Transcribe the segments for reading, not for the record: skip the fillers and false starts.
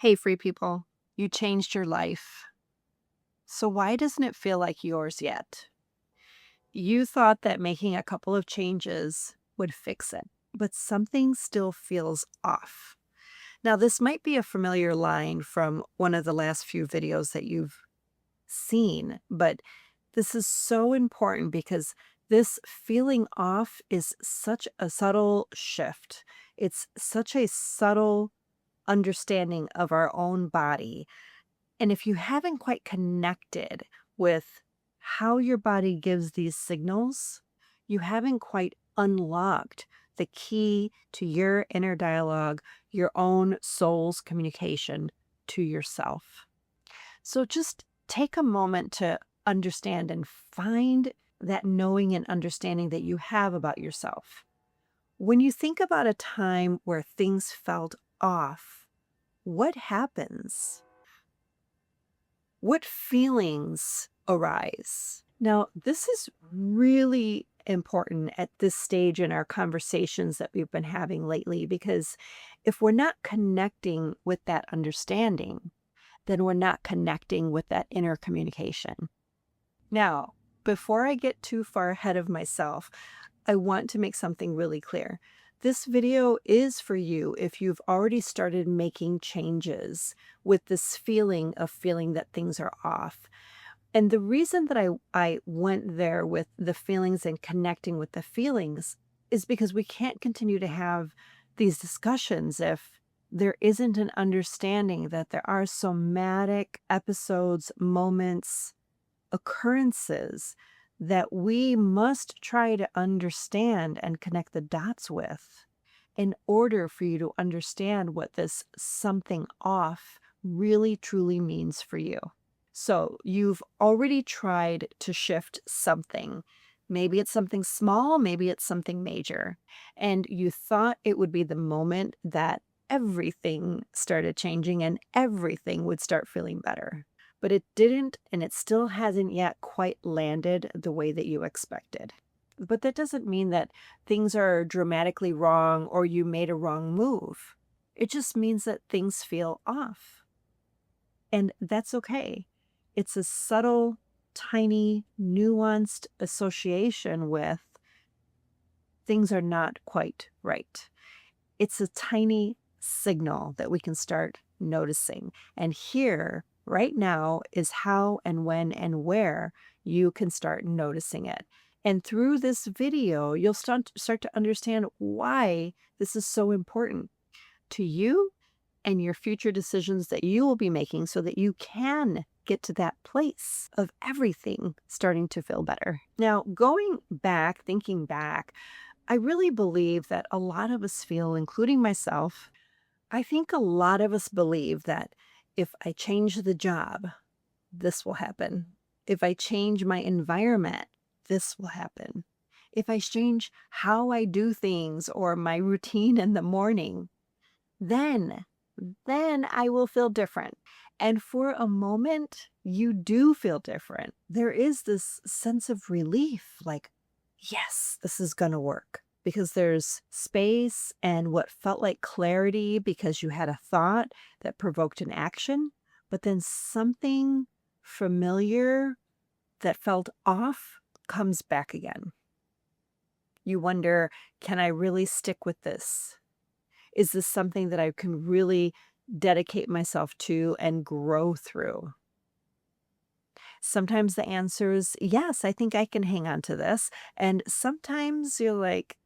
Hey, free people, you changed your life. So why doesn't it feel like yours yet? You thought that making a couple of changes would fix it, but something still feels off. Now, this might be a familiar line from one of the last few videos that you've seen, but this is so important because this feeling off is such a subtle shift. It's such a subtle understanding of our own body. And if you haven't quite connected with how your body gives these signals, you haven't quite unlocked the key to your inner dialogue, your own soul's communication to yourself. So just take a moment to understand and find that knowing and understanding that you have about yourself. When you think about a time where things felt off, what happens? What feelings arise? Now, this is really important at this stage in our conversations that we've been having lately, because if we're not connecting with that understanding, then we're not connecting with that inner communication. Now, before I get too far ahead of myself, I want to make something really clear. This video is for you if you've already started making changes with this feeling that things are off. And the reason that I went there with the feelings and connecting with the feelings is because we can't continue to have these discussions if there isn't an understanding that there are somatic episodes, moments, occurrences that we must try to understand and connect the dots with in order for you to understand what this something off really truly means for you. So you've already tried to shift something. Maybe it's something small, maybe it's something major. And you thought it would be the moment that everything started changing and everything would start feeling better. But it didn't, and it still hasn't yet quite landed the way that you expected. But that doesn't mean that things are dramatically wrong or you made a wrong move. It just means that things feel off. And that's okay. It's a subtle, tiny, nuanced association with things are not quite right. It's a tiny signal that we can start noticing. And here, right now, is how and when and where you can start noticing it. And through this video, you'll start to understand why this is so important to you and your future decisions that you will be making so that you can get to that place of everything starting to feel better. Now, going back, thinking back, I really believe that a lot of us feel, including myself, I think a lot of us believe that if I change the job, this will happen. If I change my environment, this will happen. If I change how I do things or my routine in the morning, then I will feel different. And for a moment, you do feel different. There is this sense of relief, like, yes, this is going to work. Because there's space and what felt like clarity because you had a thought that provoked an action, but then something familiar that felt off comes back again. You wonder, can I really stick with this? Is this something that I can really dedicate myself to and grow through? Sometimes the answer is yes, I think I can hang on to this. And sometimes you're like,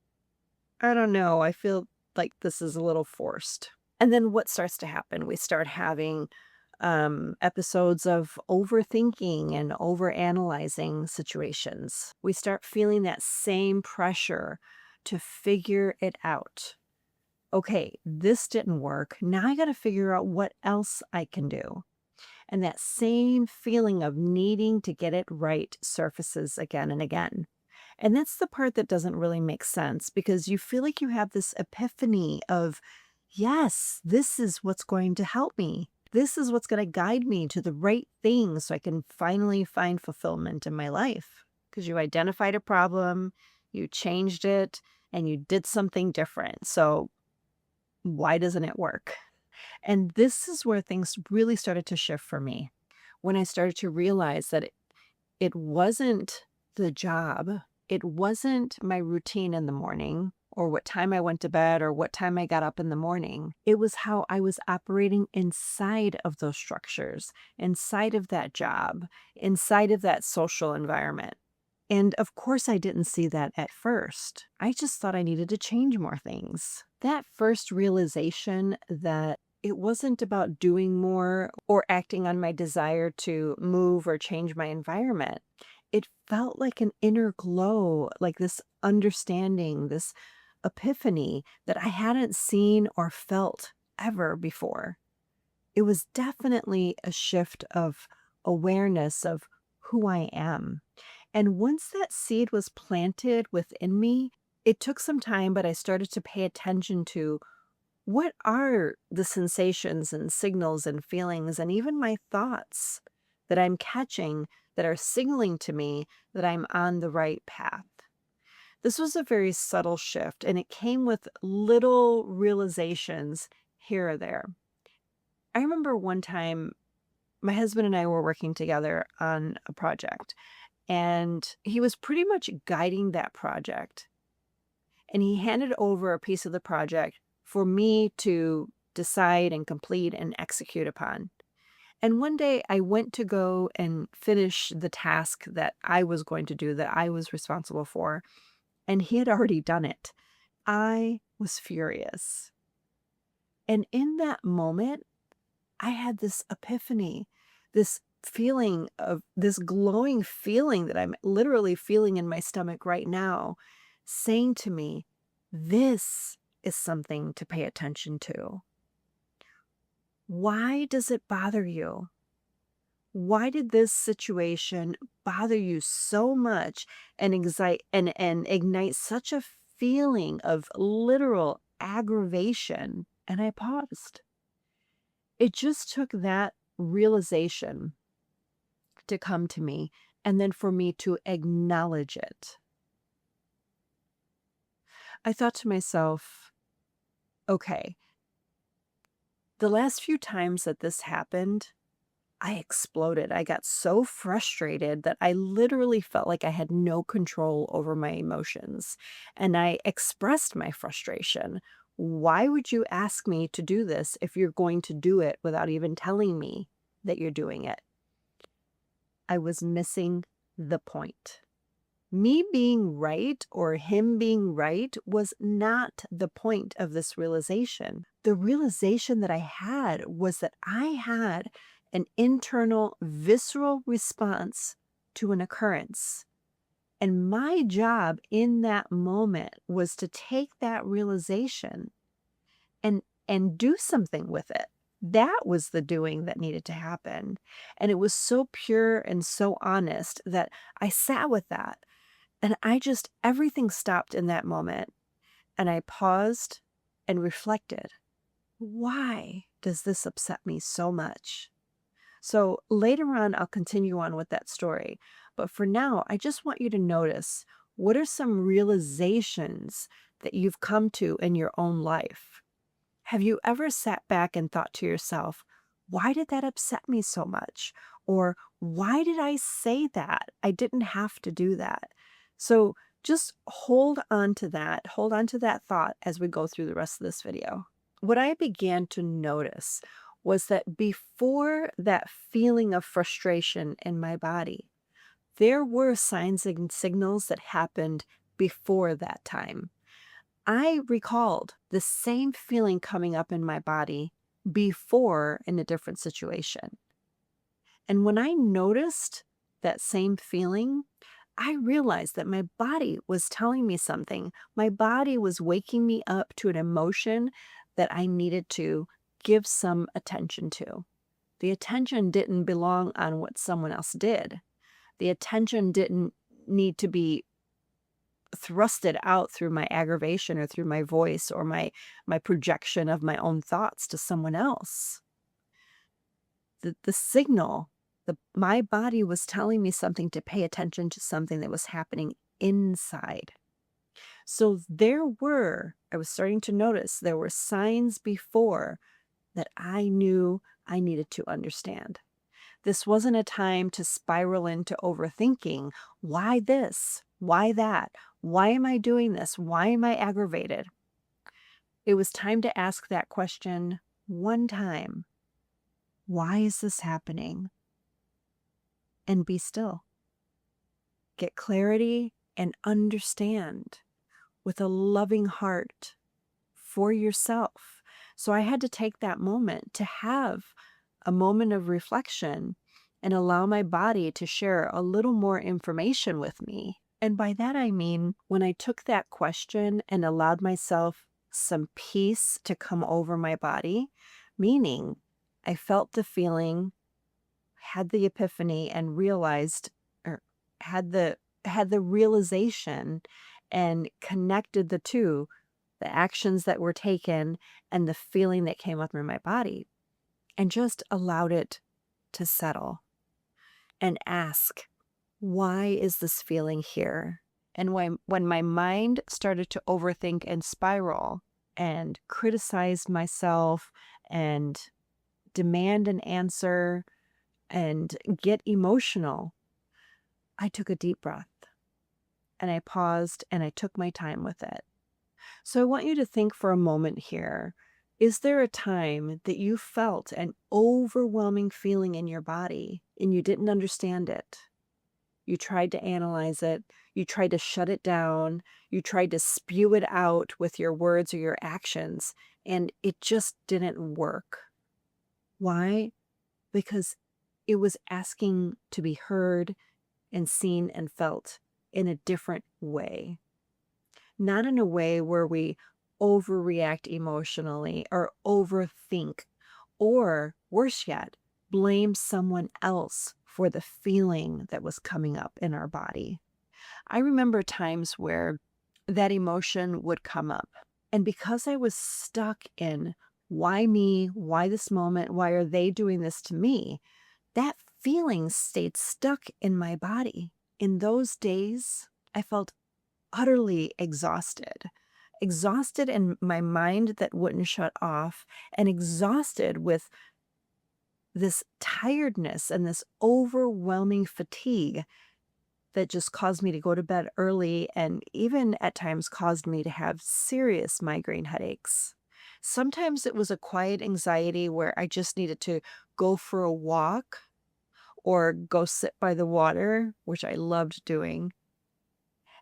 I don't know, I feel like this is a little forced. And then what starts to happen? We start having episodes of overthinking and overanalyzing situations. We start feeling that same pressure to figure it out. Okay, this didn't work. Now I got to figure out what else I can do. And that same feeling of needing to get it right surfaces again and again. And that's the part that doesn't really make sense because you feel like you have this epiphany of, yes, this is what's going to help me. This is what's going to guide me to the right thing so I can finally find fulfillment in my life. Because you identified a problem, you changed it, and you did something different. So why doesn't it work? And this is where things really started to shift for me. When I started to realize that it wasn't the job, it wasn't my routine in the morning or what time I went to bed or what time I got up in the morning. It was how I was operating inside of those structures, inside of that job, inside of that social environment. And of course, I didn't see that at first. I just thought I needed to change more things. That first realization that it wasn't about doing more or acting on my desire to move or change my environment. It felt like an inner glow, like this understanding, this epiphany that I hadn't seen or felt ever before. It was definitely a shift of awareness of who I am. And once that seed was planted within me, it took some time, but I started to pay attention to what are the sensations and signals and feelings and even my thoughts that I'm catching that are signaling to me that I'm on the right path. This was a very subtle shift, and it came with little realizations here or there. I remember one time my husband and I were working together on a project, and he was pretty much guiding that project. And he handed over a piece of the project for me to decide and complete and execute upon. And one day I went to go and finish the task that I was going to do, that I was responsible for, and he had already done it. I was furious. And in that moment, I had this epiphany, this feeling of this glowing feeling that I'm literally feeling in my stomach right now, saying to me, this is something to pay attention to. Why does it bother you? Why did this situation bother you so much and excite and ignite such a feeling of literal aggravation? And I paused. It just took that realization to come to me and then for me to acknowledge it. I thought to myself, okay, the last few times that this happened, I exploded. I got so frustrated that I literally felt like I had no control over my emotions. And I expressed my frustration. Why would you ask me to do this if you're going to do it without even telling me that you're doing it? I was missing the point. Me being right or him being right was not the point of this realization. The realization that I had was that I had an internal visceral response to an occurrence. And my job in that moment was to take that realization and do something with it. That was the doing that needed to happen. And it was so pure and so honest that I sat with that. And everything stopped in that moment. And I paused and reflected. Why does this upset me so much? So later on, I'll continue on with that story. But for now, I just want you to notice, what are some realizations that you've come to in your own life? Have you ever sat back and thought to yourself, why did that upset me so much? Or why did I say that? I didn't have to do that. So just hold on to that thought as we go through the rest of this video. What I began to notice was that before that feeling of frustration in my body, there were signs and signals that happened before that time. I recalled the same feeling coming up in my body before in a different situation. And when I noticed that same feeling, I realized that my body was telling me something. My body was waking me up to an emotion that I needed to give some attention to. The attention didn't belong on what someone else did. The attention didn't need to be thrusted out through my aggravation or through my voice or my projection of my own thoughts to someone else. The signal, my body was telling me something, to pay attention to something that was happening inside. So I was starting to notice there were signs before that I knew I needed to understand. This wasn't a time to spiral into overthinking. Why this? Why that? Why am I doing this? Why am I aggravated? It was time to ask that question one time. Why is this happening? And be still. Get clarity and understand with a loving heart for yourself. So I had to take that moment to have a moment of reflection and allow my body to share a little more information with me. And by that, I mean, when I took that question and allowed myself some peace to come over my body, meaning I felt the feeling, had the epiphany and realized, or had the realization and connected the two, the actions that were taken and the feeling that came up in my body, and just allowed it to settle and ask, why is this feeling here? And when my mind started to overthink and spiral and criticize myself and demand an answer and get emotional, I took a deep breath and I paused and I took my time with it. So I want you to think for a moment here. Is there a time that you felt an overwhelming feeling in your body and you didn't understand it? You tried to analyze it. You tried to shut it down. You tried to spew it out with your words or your actions, and it just didn't work. Why? Because it was asking to be heard and seen and felt in a different way. Not in a way where we overreact emotionally or overthink, or worse yet, blame someone else for the feeling that was coming up in our body. I remember times where that emotion would come up. And because I was stuck in why me, why this moment, why are they doing this to me, that feeling stayed stuck in my body. In those days, I felt utterly exhausted in my mind that wouldn't shut off, and exhausted with this tiredness and this overwhelming fatigue that just caused me to go to bed early and even at times caused me to have serious migraine headaches. Sometimes it was a quiet anxiety where I just needed to go for a walk or go sit by the water, which I loved doing.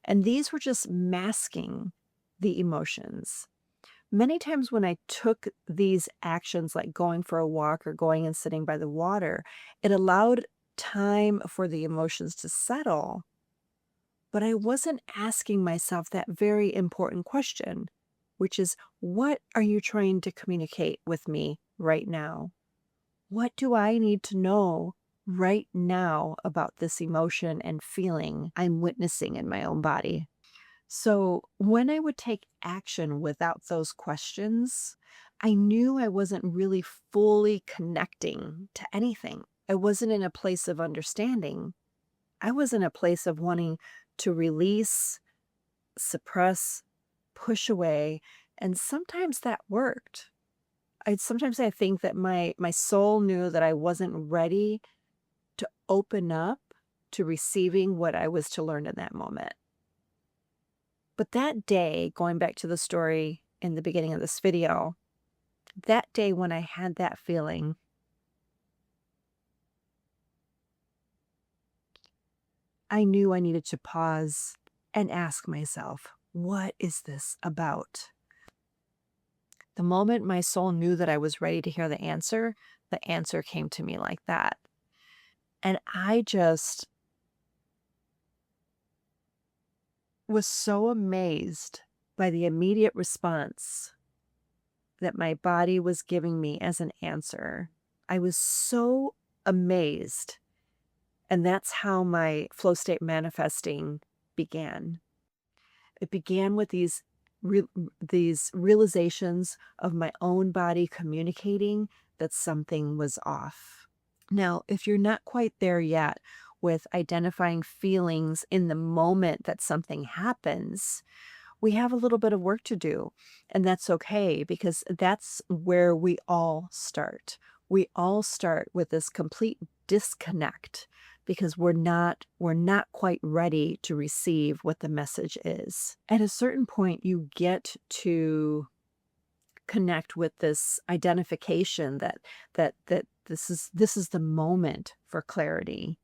And these were just masking the emotions. Many times when I took these actions, like going for a walk or going and sitting by the water, it allowed time for the emotions to settle. But I wasn't asking myself that very important question, which is, what are you trying to communicate with me right now? What do I need to know right now about this emotion and feeling I'm witnessing in my own body? So when I would take action without those questions, I knew I wasn't really fully connecting to anything. I wasn't in a place of understanding. I was in a place of wanting to release, suppress, push away, and sometimes that worked. Sometimes I think that my soul knew that I wasn't ready to open up to receiving what I was to learn in that moment. But that day, going back to the story in the beginning of this video, that day when I had that feeling, I knew I needed to pause and ask myself, what is this about? The moment my soul knew that I was ready to hear the answer came to me like that. And I just was so amazed by the immediate response that my body was giving me as an answer. I was so amazed. And that's how my flow state manifesting began. It began with these realizations of my own body communicating that something was off. Now, if you're not quite there yet with identifying feelings in the moment that something happens, We have a little bit of work to do, and that's okay because that's where we all start. We all start with this complete disconnect because we're not quite ready to receive what the message is. At a certain point, you get to connect with this identification that this is the moment for clarity,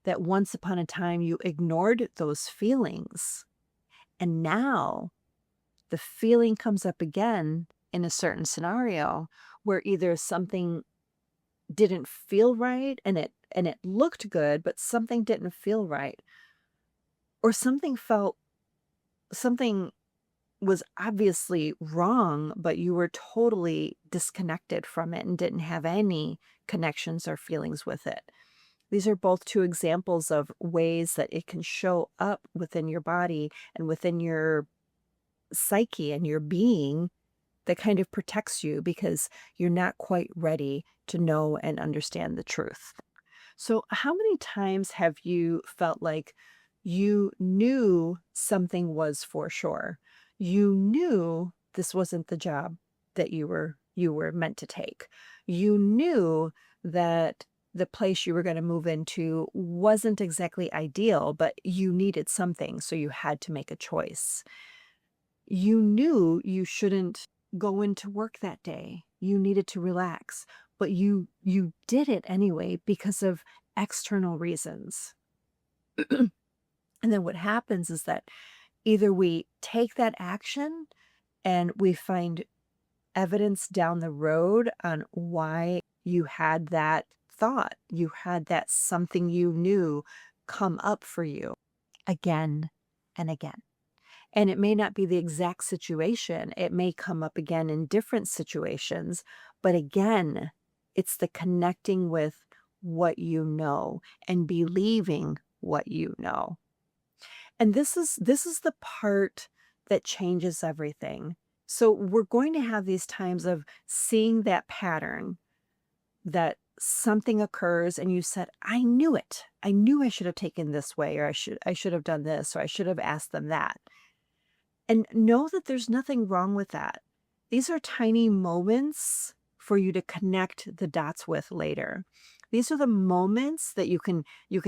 that once upon a time you ignored those feelings, and now the feeling comes up again in a certain scenario where either something didn't feel right and it looked good, but something didn't feel right, or something was obviously wrong, but you were totally disconnected from it and didn't have any connections or feelings with it. These are both two examples of ways that it can show up within your body and within your psyche and your being, that kind of protects you because you're not quite ready to know and understand the truth. So, how many times have you felt like you knew something was for sure? You knew this wasn't the job that you were meant to take. You knew that the place you were going to move into wasn't exactly ideal, but you needed something, so you had to make a choice. You knew you shouldn't go into work that day. You needed to relax, but you did it anyway because of external reasons. And then what happens is that either we take that action and we find evidence down the road on why you had that thought, you had that something you knew come up for you again and again. And it may not be the exact situation. It may come up again in different situations. But again, it's the connecting with what you know and believing what you know. And this is the part that changes everything. So we're going to have these times of seeing that pattern, that something occurs and you said, I knew it. I knew I should have taken this way, or I should have done this, or I should have asked them that. And know that there's nothing wrong with that. These are tiny moments for you to connect the dots with later. These are the moments that you can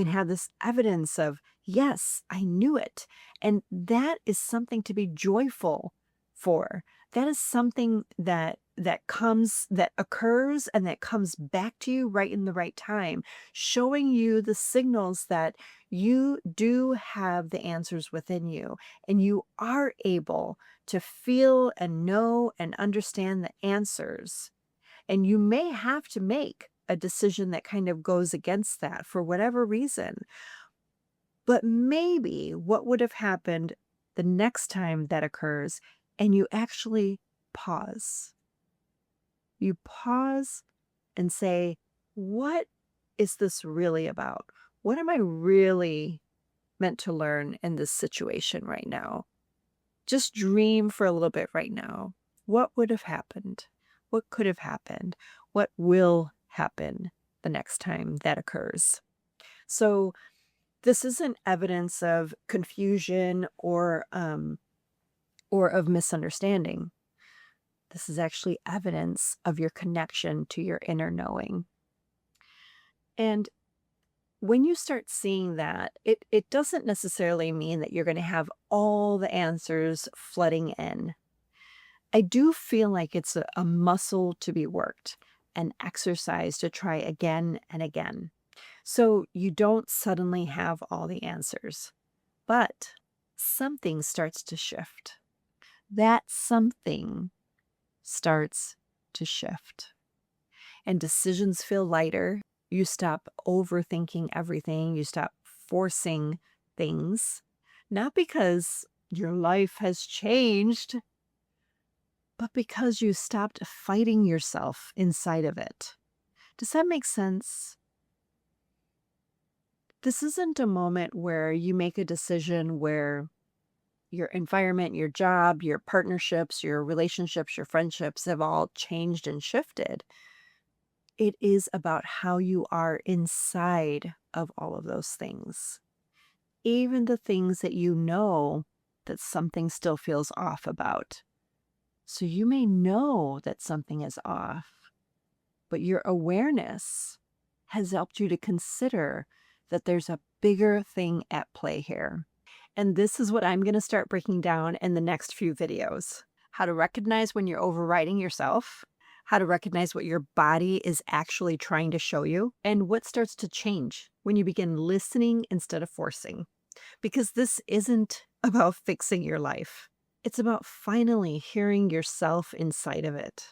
have this evidence of, yes, I knew it. And that is something to be joyful for. That is something that occurs and that comes back to you right in the right time, showing you the signals that you do have the answers within you, and you are able to feel and know and understand the answers. And you may have to make a decision that kind of goes against that for whatever reason. But maybe what would have happened the next time that occurs, and you actually pause. You pause and say, what is this really about? What am I really meant to learn in this situation right now? Just dream for a little bit right now. What would have happened? What could have happened? What will happen the next time that occurs? So this isn't evidence of confusion or of misunderstanding. This is actually evidence of your connection to your inner knowing. And when you start seeing that, it doesn't necessarily mean that you're going to have all the answers flooding in. I do feel like it's a muscle to be worked, an exercise to try again and again. So you don't suddenly have all the answers, but something starts to shift. That something starts to shift, and decisions feel lighter. You stop overthinking everything, you stop forcing things, not because your life has changed, but because you stopped fighting yourself inside of it. Does that make sense? This isn't a moment where you make a decision where your environment, your job, your partnerships, your relationships, your friendships have all changed and shifted. It is about how you are inside of all of those things. Even the things that you know that something still feels off about. So you may know that something is off, but your awareness has helped you to consider that there's a bigger thing at play here. And this is what I'm going to start breaking down in the next few videos. How to recognize when you're overriding yourself, how to recognize what your body is actually trying to show you, and what starts to change when you begin listening instead of forcing. Because this isn't about fixing your life. It's about finally hearing yourself inside of it.